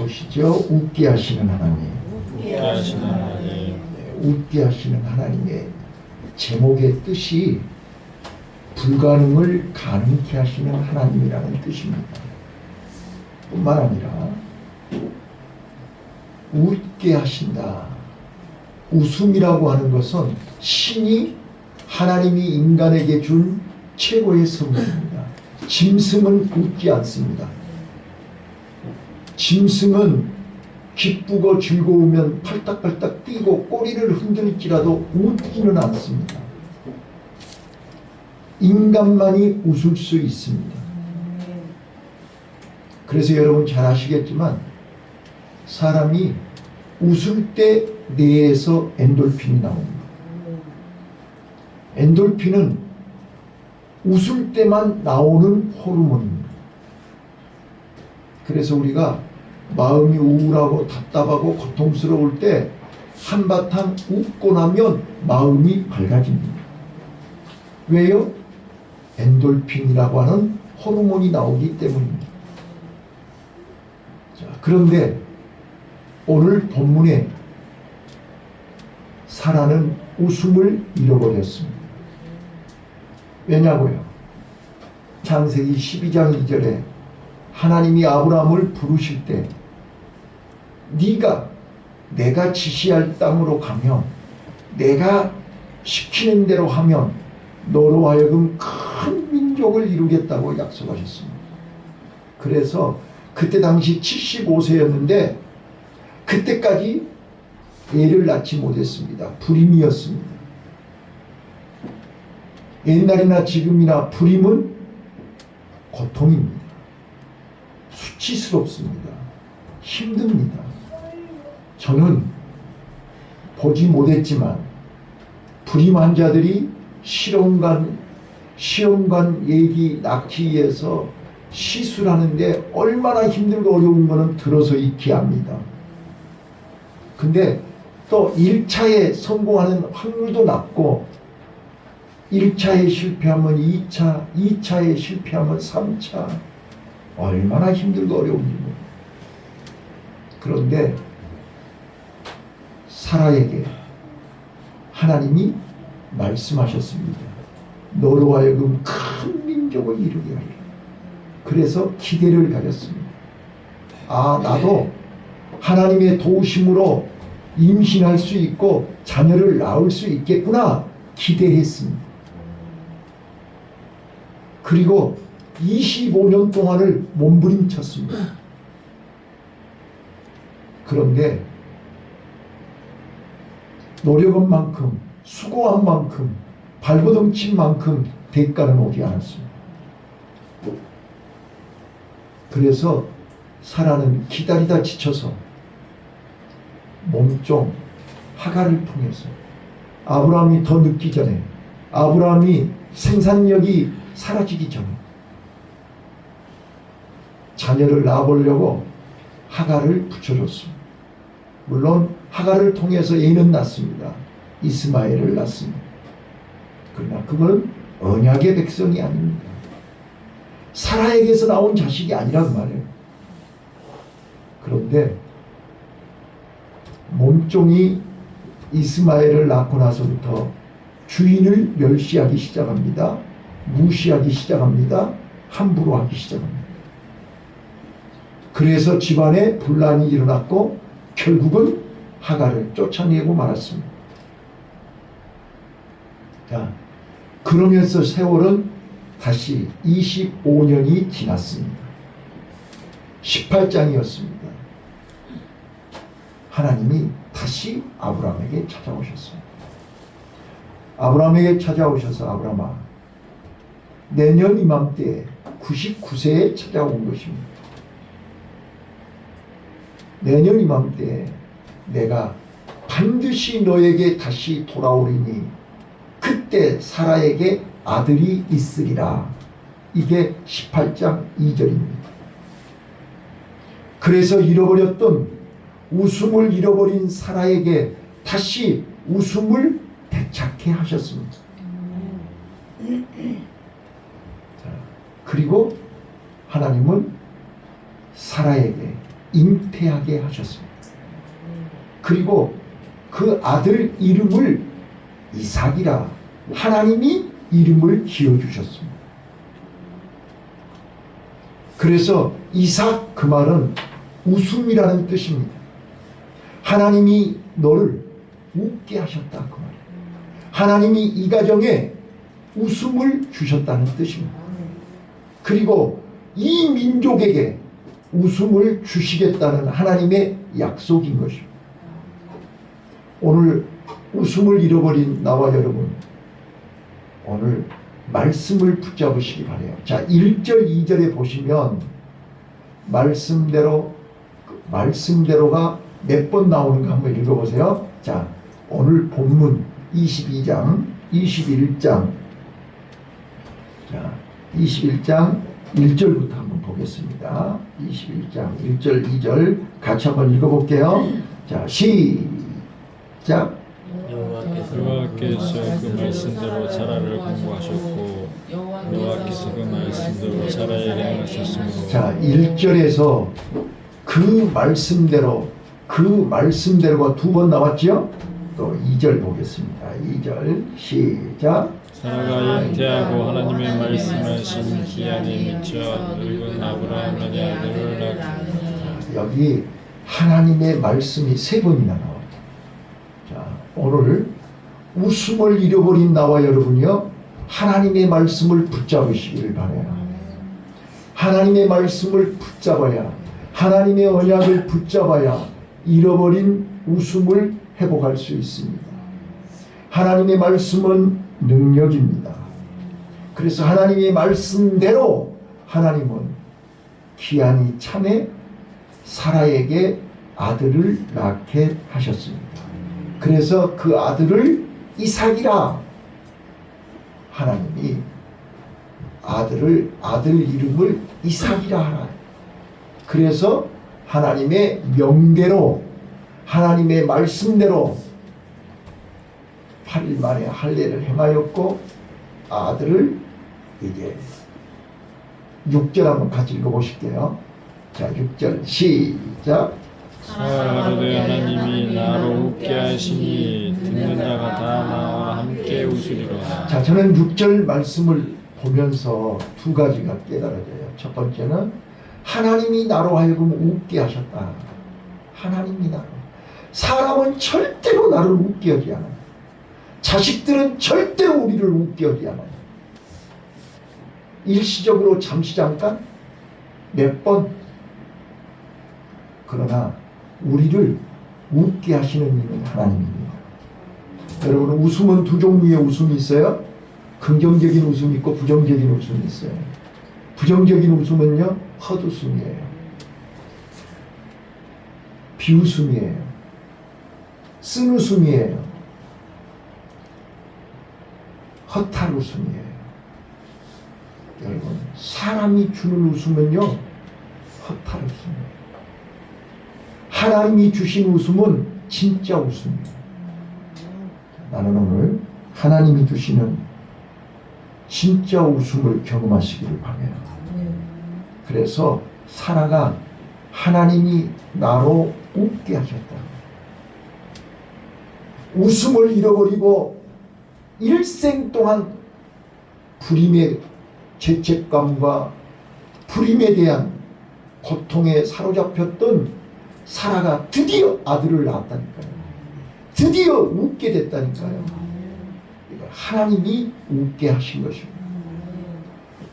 보시죠. 웃게 하시는 하나님. 웃게 하시는 하나님. 웃게 하시는 하나님의 제목의 뜻이 불가능을 가능케 하시는 하나님이라는 뜻입니다. 뿐만 아니라 웃게 하신다. 웃음이라고 하는 것은 신이 하나님이 인간에게 준 최고의 선물입니다. 짐승은 웃지 않습니다. 짐승은 기쁘고 즐거우면 팔딱팔딱 뛰고 꼬리를 흔들지라도 웃지는 않습니다. 인간만이 웃을 수 있습니다. 그래서 여러분 잘 아시겠지만 사람이 웃을 때 뇌에서 엔돌핀이 나옵니다. 엔돌핀은 웃을 때만 나오는 호르몬입니다. 그래서 우리가 마음이 우울하고 답답하고 고통스러울 때 한바탕 웃고 나면 마음이 밝아집니다. 왜요? 엔돌핀이라고 하는 호르몬이 나오기 때문입니다. 자, 그런데 오늘 본문에 사라는 웃음을 잃어버렸습니다. 왜냐고요? 창세기 12장 2절에 하나님이 아브라함을 부르실 때 네가 내가 지시할 땅으로 가면 내가 시키는 대로 하면 너로 하여금 큰 민족을 이루겠다고 약속하셨습니다. 그래서 그때 당시 75세였는데 그때까지 애를 낳지 못했습니다. 불임이었습니다. 옛날이나 지금이나 불임은 고통입니다. 수치스럽습니다. 힘듭니다. 저는 보지 못했지만 불임 환자들이 시험관 얘기 낳기 위해서 시술하는데 얼마나 힘들고 어려운 거는 들어서 익히 합니다. 근데 또 1차에 성공하는 확률도 낮고 1차에 실패하면 2차, 2차에 실패하면 3차 얼마나 힘들고 어려운지. 그런데 사라에게 하나님이 말씀하셨습니다. 너로 하여금 큰 민족을 이루게 하리라. 그래서 기대를 가졌습니다. 아, 나도 하나님의 도우심으로 임신할 수 있고 자녀를 낳을 수 있겠구나 기대했습니다. 그리고 25년 동안을 몸부림쳤습니다. 그런데 노력한 만큼 수고한 만큼 발버둥친 만큼 대가는 오지 않았습니다. 그래서 사라는 기다리다 지쳐서 몸종 하갈을 통해서 아브라함이 더 늦기 전에 아브라함이 생산력이 사라지기 전에 자녀를 낳아보려고 하갈을 붙여줬습니다. 물론 하갈을 통해서 애는 낳습니다. 이스마엘을 낳습니다. 그러나 그건 언약의 백성이 아닙니다. 사라에게서 나온 자식이 아니란 말이에요. 그런데 몸종이 이스마엘을 낳고 나서부터 주인을 멸시하기 시작합니다. 무시하기 시작합니다. 함부로 하기 시작합니다. 그래서 집안에 분란이 일어났고 결국은 하갈을 쫓아내고 말았습니다. 자, 그러면서 세월은 다시 25년이 지났습니다. 18장이었습니다. 하나님이 다시 아브라함에게 찾아오셨습니다. 아브라함에게 찾아오셔서 아브라함아, 내년 이맘때 99세에 찾아온 것입니다. 내년 이맘때 내가 반드시 너에게 다시 돌아오리니 그때 사라에게 아들이 있으리라. 이게 18장 2절입니다. 그래서 잃어버렸던 웃음을 잃어버린 사라에게 다시 웃음을 되찾게 하셨습니다. 자, 그리고 하나님은 사라에게 잉태하게 하셨습니다. 그리고 그 아들 이름을 이삭이라 하나님이 이름을 지어주셨습니다. 그래서 이삭 그 말은 웃음이라는 뜻입니다. 하나님이 너를 웃게 하셨다 그 말이에요. 하나님이 이 가정에 웃음을 주셨다는 뜻입니다. 그리고 이 민족에게 웃음을 주시겠다는 하나님의 약속인 것입니다. 오늘 웃음을 잃어버린 나와 여러분, 오늘 말씀을 붙잡으시기 바라요. 자, 1절 2절에 보시면 말씀대로가 몇 번 나오는가 한번 읽어보세요. 자, 오늘 본문 22장 21장, 자 21장 1절부터 한번 보겠습니다. 21장 1절 2절 같이 한번 읽어볼게요. 자, 시작. 여호와께서 그 말씀대로 사라를 공부하셨고 여호와께서 그 말씀대로 사라에게 행하셨으므로. 자, 1절에서 그 말씀대로가 두 번 나왔죠. 또 2절 보겠습니다. 2절 시작. 사라가 잉태하고 하나님의 말씀하신 기한에 미쳐 늙은 아브라함의 아들을 낳았다. 여기 하나님의 말씀이 세 번이나 나와요. 자, 오늘 웃음을 잃어버린 나와 여러분이요, 하나님의 말씀을 붙잡으시기를 바라요. 하나님의 말씀을 붙잡아야, 하나님의 언약을 붙잡아야 잃어버린 웃음을 회복할 수 있습니다. 하나님의 말씀은 능력입니다. 그래서 하나님의 말씀대로 하나님은 기한이 참에 사라에게 아들을 낳게 하셨습니다. 그래서 그 아들을 이삭이라, 하나님이 아들 이름을 이삭이라 하라. 그래서 하나님의 명대로, 하나님의 말씀대로 8일 만에 할례를 행하였고, 아들을 이제 6절 한번 같이 읽어보실게요. 자, 6절 시작. 사라가로되 하나님이 나로 웃게 하시니 듣는 자가 다 나와 함께 웃으리로다. 자, 저는 6절 말씀을 보면서 두 가지가 깨달아져요. 첫 번째는 하나님이 나로 하여금 웃게 하셨다. 하나님이 나로. 사람은 절대로 나를 웃게 하지 않아요. 자식들은 절대로 우리를 웃게 하지 않아요. 일시적으로 잠시 잠깐 몇 번, 그러나 우리를 웃게 하시는 이는 하나님입니다. 여러분, 웃음은 두 종류의 웃음이 있어요. 긍정적인 웃음이 있고 부정적인 웃음이 있어요. 부정적인 웃음은요, 헛웃음이에요. 비웃음이에요. 쓴웃음이에요. 허탈 웃음이에요. 여러분, 사람이 주는 웃음은요, 허탈 웃음이에요. 하나님이 주신 웃음은 진짜 웃음이에요. 나는 오늘 하나님이 주시는 진짜 웃음을 경험하시기를 바라요. 그래서 사라가 하나님이 나로 웃게 하셨다. 웃음을 잃어버리고 일생 동안 불임의 죄책감과 불임에 대한 고통에 사로잡혔던 사라가 드디어 아들을 낳았다니까요. 드디어 웃게 됐다니까요. 하나님이 웃게 하신 것입니다.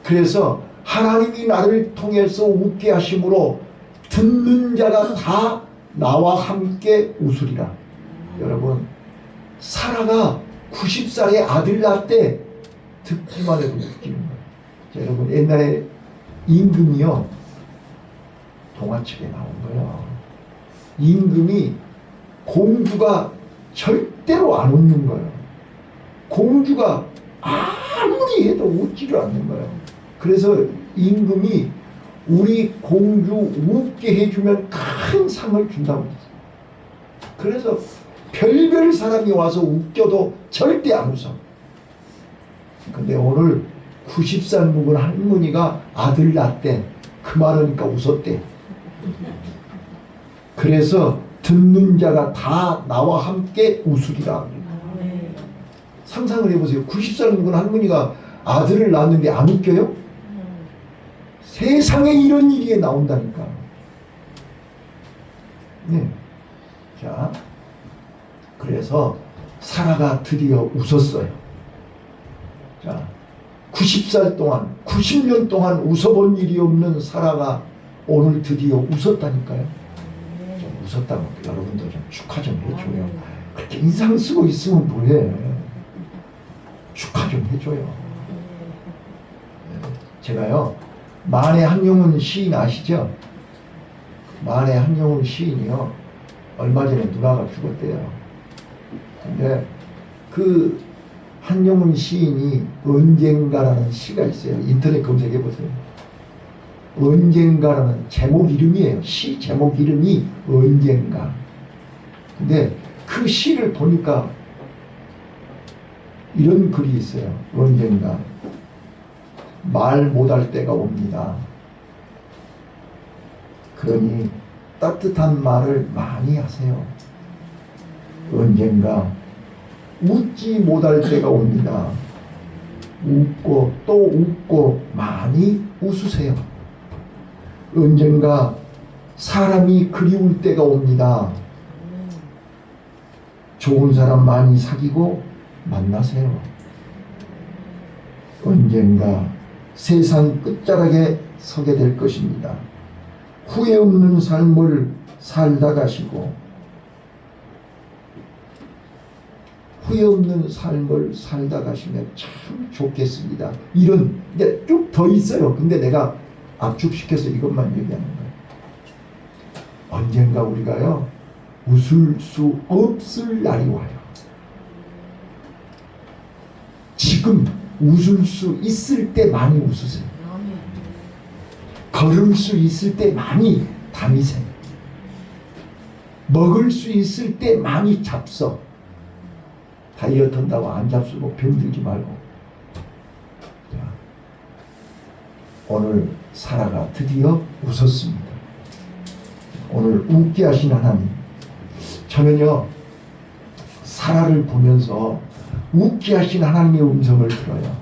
그래서 하나님이 나를 통해서 웃게 하심으로 듣는 자가 다 나와 함께 웃으리라. 여러분, 사라가 90살에 아들 낳았대. 듣기만 해도 웃기는 거예요. 자, 여러분, 옛날에 임금이요, 동화책에 나온 거예요. 임금이 공주가 절대로 안 웃는 거예요. 공주가 아무리 해도 웃지를 않는 거예요. 그래서 임금이 우리 공주 웃게 해주면 큰 상을 준다고 했어요. 그래서 별별 사람이 와서 웃겨도 절대 안 웃어. 근데 오늘 90살 묵은 할머니가 아들 낳았대. 그 말하니까 웃었대. 그래서 듣는 자가 다 나와 함께 웃으리라. 상상을 해보세요. 90살 먹은 할머니가 아들을 낳았는데 안 웃겨요? 세상에 이런 일이 나온다니까. 네. 자, 그래서 사라가 드디어 웃었어요. 자, 90살 동안, 90년 동안 웃어본 일이 없는 사라가 오늘 드디어 웃었다니까요. 좀 웃었다고 여러분도 좀 축하 좀 해줘요. 그렇게 인상 쓰고 있으면 뭐해. 축하 좀 해줘요. 제가요, 만해 한용운 시인 아시죠? 만해 한용운 시인이요, 얼마 전에 누나가 죽었대요. 근데 그 한용운 시인이 언젠가라는 시가 있어요. 인터넷 검색해 보세요. 언젠가라는 제목 이름이에요. 시 제목 이름이 언젠가. 근데 그 시를 보니까 이런 글이 있어요. 언젠가 말 못할 때가 옵니다. 그러니 따뜻한 말을 많이 하세요. 언젠가 웃지 못할 때가 옵니다. 웃고 또 웃고 많이 웃으세요. 언젠가 사람이 그리울 때가 옵니다. 좋은 사람 많이 사귀고 만나세요. 언젠가 세상 끝자락에 서게 될 것입니다. 후회 없는 삶을 살다 가시고 후회 없는 삶을 살다 가시면 참 좋겠습니다. 이런 이제 쭉 더 있어요. 근데 내가 압축시켜서 이것만 얘기하는 거예요. 언젠가 우리가요, 웃을 수 없을 날이 와요. 지금 웃을 수 있을 때 많이 웃으세요. 걸을 수 있을 때 많이 다니세요. 먹을 수 있을 때 많이 잡숴. 다이어트 한다고 안 잡수고 병들지 말고. 자, 오늘 사라가 드디어 웃었습니다. 오늘 웃게 하신 하나님, 저는요 사라를 보면서 웃게 하신 하나님의 음성을 들어요.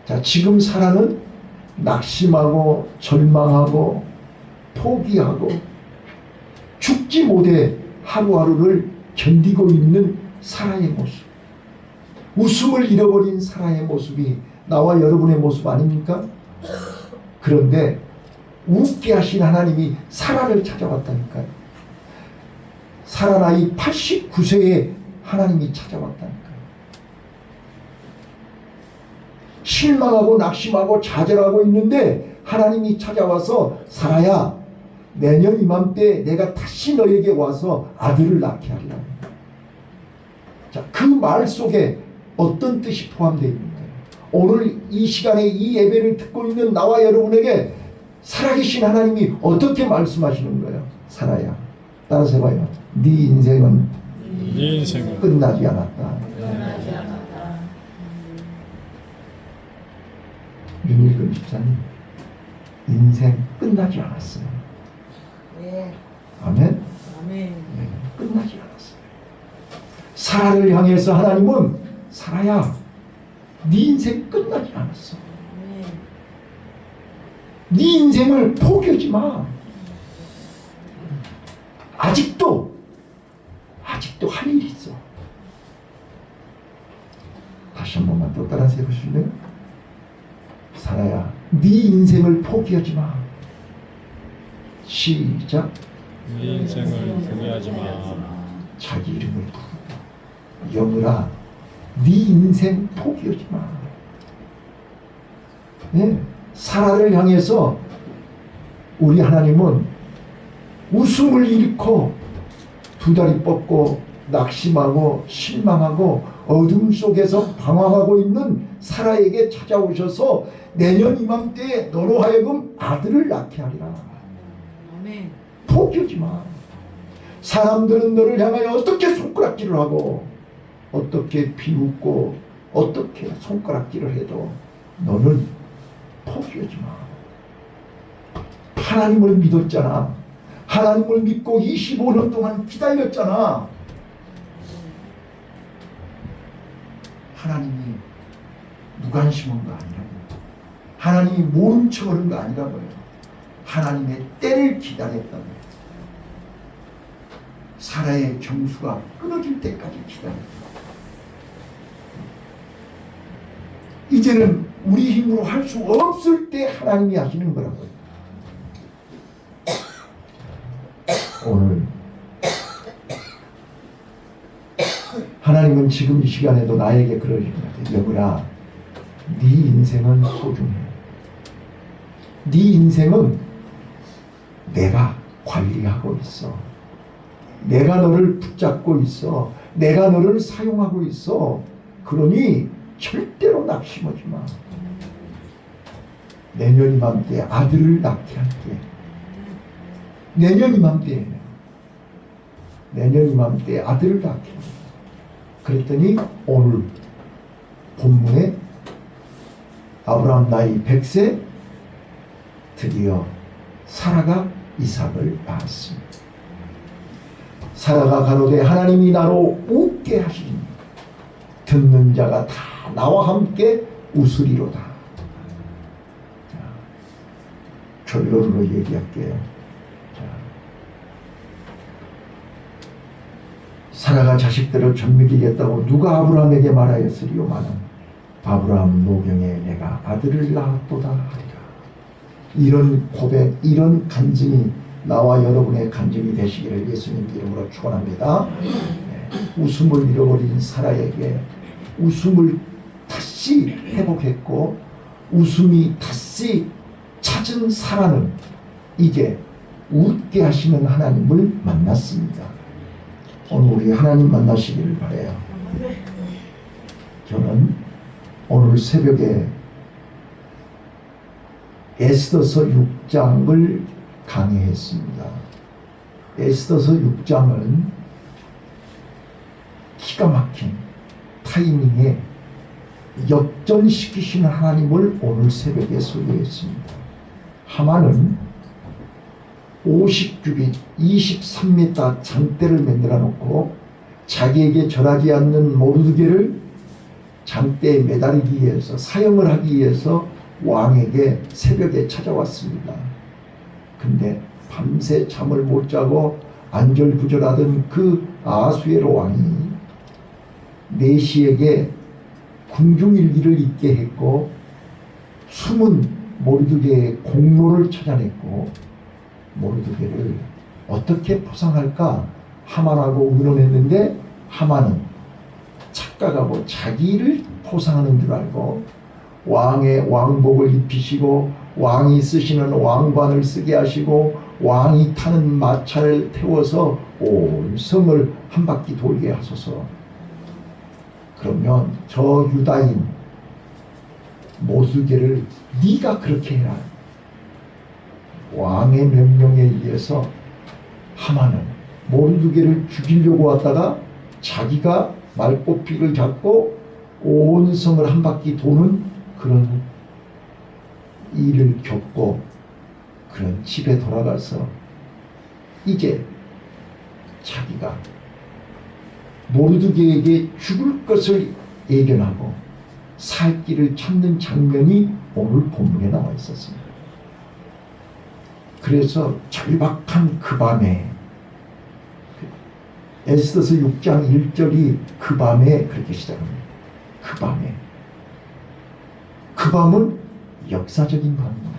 자, 지금 사라는 낙심하고 절망하고 포기하고 죽지 못해 하루하루를 견디고 있는 사라의 모습, 웃음을 잃어버린 사라의 모습이 나와 여러분의 모습 아닙니까? 그런데 웃게 하신 하나님이 사라를 찾아왔다니까요. 사라 나이 89세에 하나님이 찾아왔다니까요. 실망하고 낙심하고 좌절하고 있는데 하나님이 찾아와서 사라야, 내년 이맘때 내가 다시 너에게 와서 아들을 낳게 하리라. 자, 그 말 속에 어떤 뜻이 포함되어 있는 거예요? 오늘 이 시간에 이 예배를 듣고 있는 나와 여러분에게 살아계신 하나님이 어떻게 말씀하시는 거예요? 사라야, 따라서 해봐요. 네 인생은 끝나지 않았다. 윤일근 집사님, 인생 끝나지 않았어요. 네. 아멘? 아멘. 네, 끝나지 않았어요. 사라를 향해서 하나님은 사라야, 네 인생 끝나지 않았어. 네 인생을 포기하지 마. 아직도 할 일이 있어. 다시 한 번만 또 따라서 해보실래요? 사라야, 네 인생을 포기하지 마. 시작. 네 인생을 포기하지 마. 자기 이름을 부르고, 영으라, 네 인생 포기하지 마. 네, 사라를 향해서 우리 하나님은 웃음을 잃고 두 다리 뻗고 낙심하고 실망하고 어둠 속에서 방황하고 있는 사라에게 찾아오셔서 내년 이맘때에 너로 하여금 아들을 낳게 하리라. 아멘. 포기하지 마. 사람들은 너를 향하여 어떻게 손가락질을 하고 어떻게 비웃고 어떻게 손가락질을 해도 너는 포기하지 마. 하나님을 믿었잖아. 하나님을 믿고 25년 동안 기다렸잖아. 하나님이 무관심한 거 아니라고. 하나님이 모른 척 하는 거 아니라고요. 하나님의 때를 기다렸다고요. 사라의 정수가 끊어질 때까지 기다렸다. 이제는 우리 힘으로 할 수 없을 때 하나님이 하시는 거라고요. 오늘 하나님은 지금 이 시간에도 나에게 그러시는 것 같아요. 여보라, 네 인생은 소중해. 네 인생은 내가 관리하고 있어. 내가 너를 붙잡고 있어. 내가 너를 사용하고 있어. 그러니 절대로 낙심하지 마. 내년 이맘때 아들을 낳게 할게. 내년 이맘때 아들을 낳게 할게. 그랬더니 오늘 본문에 아브라함 나이 100세 드디어 사라가 이삭을 낳았습니다. 사라가 가로되 하나님이 나로 웃게 하시니 듣는 자가 다 나와 함께 웃으리로다. 자, 결론으로 얘기할게요. 자, 사라가 자식들을 젖먹이겠다고 누가 아브라함에게 말하였으리요마는 아브라함 노경에 내가 아들을 낳았도다 하리라. 이런 고백, 이런 간증이 나와 여러분의 간증이 되시기를 예수님 이름으로 축원합니다. 웃음을 잃어버린 사라에게 웃음을 다시 회복했고 웃음이 다시 찾은 사라는 이제 웃게 하시는 하나님을 만났습니다. 오늘 우리 하나님 만나시기를 바라요. 저는 오늘 새벽에 에스더서 6장을 강의했습니다. 에스더서 6장은 기가 막힌 타이밍에 역전시키시는 하나님을 오늘 새벽에 소개했습니다. 하만은 50규빗 23m 장대를 만들어 놓고 자기에게 절하지 않는 모르드게를 장대에 매달리기 위해서 사형을 하기 위해서 왕에게 새벽에 찾아왔습니다. 근데 밤새 잠을 못 자고 안절부절하던 그 아하수에로 왕이 내시에게 궁중일기를 읽게 했고 숨은 모르드게의 공로를 찾아냈고 모르드게를 어떻게 포상할까 하만하고 의논했는데 하만은 착각하고 자기를 포상하는 줄 알고 왕의 왕복을 입히시고 왕이 쓰시는 왕관을 쓰게 하시고 왕이 타는 마차를 태워서 온 성을 한 바퀴 돌게 하소서. 그러면 저 유다인 모르드게를 네가 그렇게 해라. 왕의 명령에 의해서 하만은 모르드게를 죽이려고 왔다가 자기가 말꼬피를 잡고 온 성을 한 바퀴 도는 그런 일을 겪고 그런 집에 돌아가서 이제 자기가 모르드게에게 죽을 것을 예견하고 살 길을 찾는 장면이 오늘 본문에 나와 있었습니다. 그래서 절박한 그 밤에 에스더서 6장 1절이 그 밤에 그렇게 시작합니다. 그 밤에. 그 밤은 역사적인 밤입니다.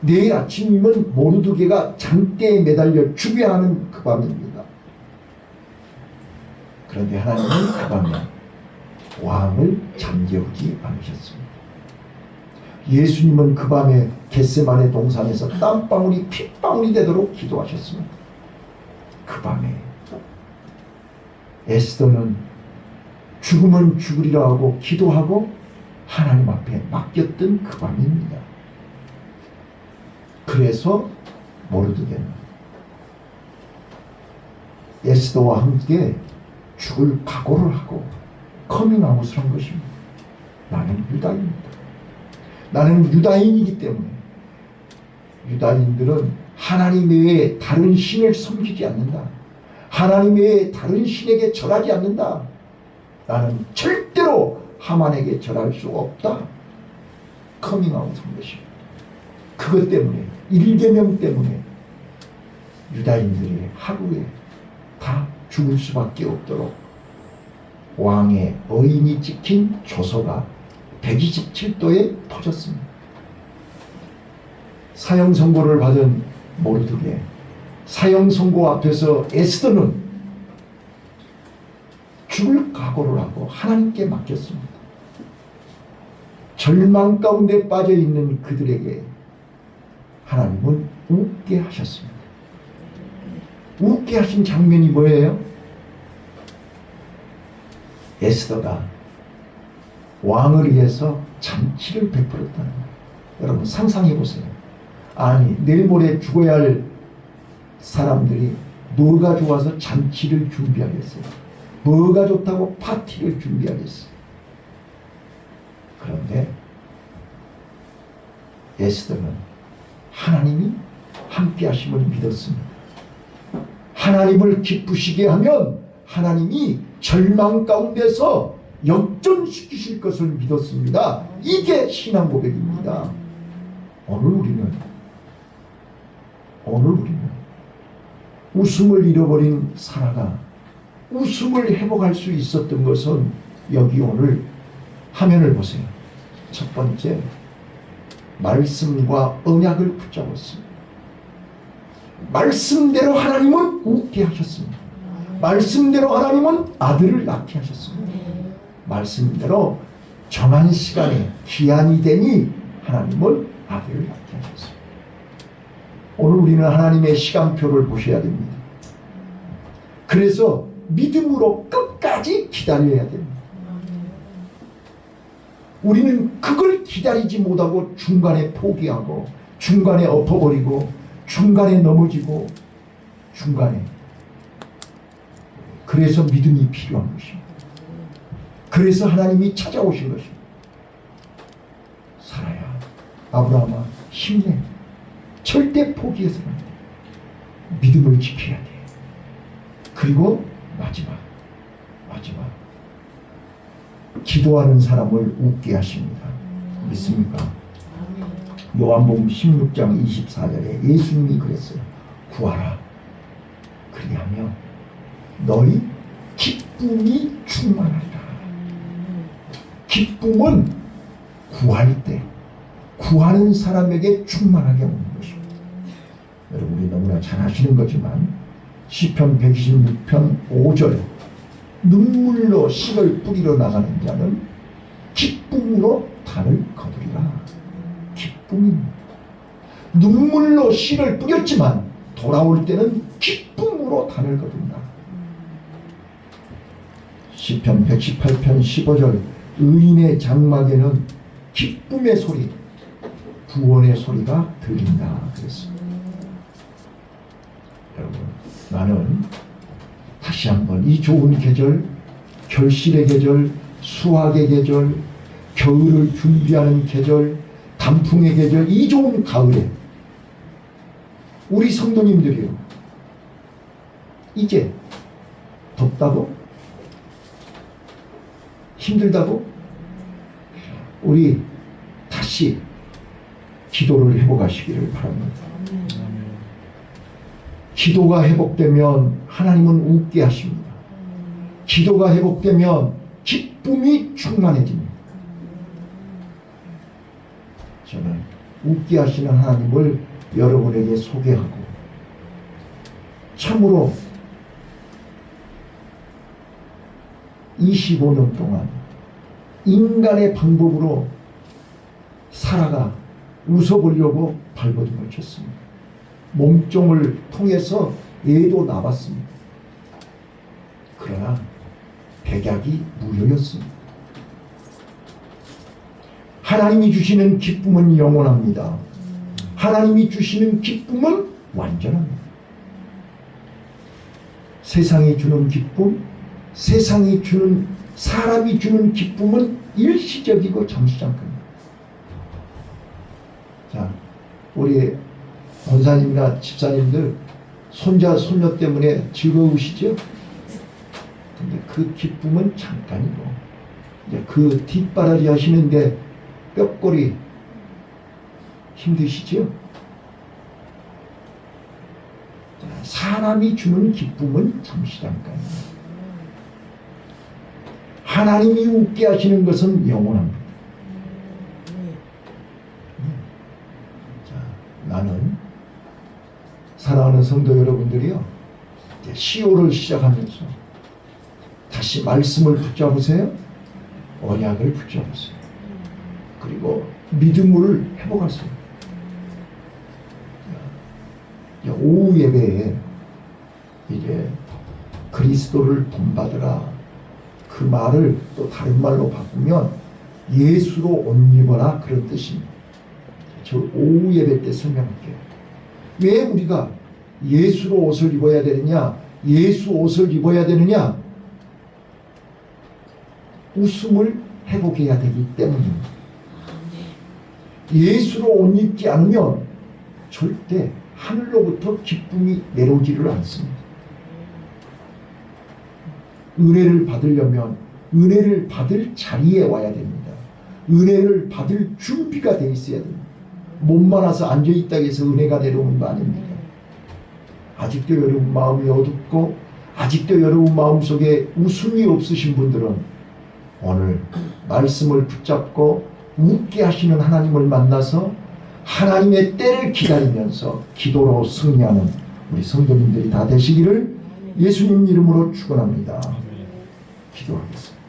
내일 아침이면 모르드게가 장대에 매달려 죽여야 하는 그 밤입니다. 그런데 하나님은 그 밤에 왕을 잠재우지 않으셨습니다. 예수님은 그 밤에 겟세마네 동산에서 땀방울이 핏방울이 되도록 기도하셨습니다. 그 밤에 에스더는 죽으면 죽으리라 하고 기도하고 하나님 앞에 맡겼던 그 밤입니다. 그래서 모르드게는 에스더와 함께 죽을 각오를 하고 커밍아웃을 한 것입니다. 나는 유다인이다. 나는 유다인이기 때문에 유다인들은 하나님 외에 다른 신을 섬기지 않는다. 하나님 외에 다른 신에게 절하지 않는다. 나는 절대로 하만에게 절할 수 없다. 커밍아웃한 것입니다. 그것 때문에, 일계명 때문에 유다인들이 하루에 다 죽을 수밖에 없도록 왕의 어인이 찍힌 조서가 127도에 터졌습니다. 사형 선고를 받은 모르드게, 사형 선고 앞에서 에스더는 죽을 각오를 하고 하나님께 맡겼습니다. 절망 가운데 빠져 있는 그들에게 하나님은 웃게 하셨습니다. 웃게 하신 장면이 뭐예요? 에스더가 왕을 위해서 잔치를 베풀었다는 거예요. 여러분 상상해 보세요. 아니 내일 모레 죽어야 할 사람들이 뭐가 좋아서 잔치를 준비하겠어요? 뭐가 좋다고 파티를 준비하겠어요? 그런데 에스더는 하나님이 함께 하심을 믿었습니다. 하나님을 기쁘시게 하면 하나님이 절망 가운데서 역전시키실 것을 믿었습니다. 이게 신앙 고백입니다. 오늘 우리는 웃음을 잃어버린 사라가 웃음을 회복할 수 있었던 것은 여기 오늘 화면을 보세요. 첫 번째, 말씀과 언약을 붙잡았습니다. 말씀대로 하나님은 웃게 하셨습니다. 말씀대로 하나님은 아들을 낳게 하셨습니다. 말씀대로 정한 시간에 기한이 되니 하나님은 아들을 낳게 하셨습니다. 오늘 우리는 하나님의 시간표를 보셔야 됩니다. 그래서 믿음으로 끝까지 기다려야 됩니다. 우리는 그걸 기다리지 못하고 중간에 포기하고 중간에 엎어버리고 중간에 넘어지고 중간에, 그래서 믿음이 필요한 것입니다. 그래서 하나님이 찾아오신 것입니다. 사라야, 아브라함아, 힘내. 절대 포기해서는 안 돼. 믿음을 지켜야 돼. 그리고 마지막 기도하는 사람을 웃게 하십니다. 믿습니까? 요한복음 16장 24절에 예수님이 그랬어요. 구하라. 그리하면 너희 기쁨이 충만하리라. 기쁨은 구할 때 구하는 사람에게 충만하게 오는 것입니다. 여러분이 너무나 잘 아시는 거지만 시편 126편 5절, 눈물로 씨를 뿌리러 나가는 자는 기쁨으로 단을 거두리라. 기쁨입니다. 눈물로 씨를 뿌렸지만 돌아올 때는 기쁨으로 단을 거둔다. 시편 118편 15절, 의인의 장막에는 기쁨의 소리, 구원의 소리가 들린다 그랬습니다. 여러분, 나는 다시 한번 이 좋은 계절, 결실의 계절, 수확의 계절, 겨울을 준비하는 계절, 단풍의 계절, 이 좋은 가을에 우리 성도님들이요, 이제 덥다고? 힘들다고? 우리 다시 기도를 회복하시기를 바랍니다. 기도가 회복되면 하나님은 웃게 하십니다. 기도가 회복되면 기쁨이 충만해집니다. 저는 웃게 하시는 하나님을 여러분에게 소개하고, 참으로 25년 동안 인간의 방법으로 사라가 웃어보려고 발버둥을 쳤습니다. 몸종을 통해서 애도 낳았습니다. 그러나 백약이 무효였습니다. 하나님이 주시는 기쁨은 영원합니다. 하나님이 주시는 기쁨은 완전합니다. 세상이 주는 기쁨, 세상이 주는, 사람이 주는 기쁨은 일시적이고 잠시 잠깐입니다. 자, 우리 권사님이나 집사님들 손자 손녀 때문에 즐거우시죠? 근데 그 기쁨은 잠깐이고 이제 그 뒷바라지 하시는데 뼈골이 힘드시죠? 사람이 주는 기쁨은 잠시 잠깐이에요. 하나님이 웃게 하시는 것은 영원합니다. 자, 나는 사랑하는 성도 여러분들이요, 이제 시호를 시작하면서 다시 말씀을 붙잡으세요. 언약을 붙잡으세요. 그리고 믿음을 회복하세요. 오후 예배에 이제 그리스도를 본받으라, 그 말을 또 다른 말로 바꾸면 예수로 옷 입어라, 그런 뜻입니다. 저 오후 예배 때 설명할게요. 왜 우리가 예수로 옷을 입어야 되느냐, 예수 옷을 입어야 되느냐? 웃음을 회복해야 되기 때문입니다. 예수로 옷 입지 않으면 절대 하늘로부터 기쁨이 내려오지를 않습니다. 은혜를 받으려면 은혜를 받을 자리에 와야 됩니다. 은혜를 받을 준비가 되어 있어야 됩니다. 몸만 와서 앉아있다고 해서 은혜가 내려오는 거 아닙니다. 아직도 여러분 마음이 어둡고 아직도 여러분 마음속에 웃음이 없으신 분들은 오늘 말씀을 붙잡고 웃게 하시는 하나님을 만나서 하나님의 때를 기다리면서 기도로 승리하는 우리 성도님들이 다 되시기를 예수님 이름으로 축원합니다. 기도하겠습니다.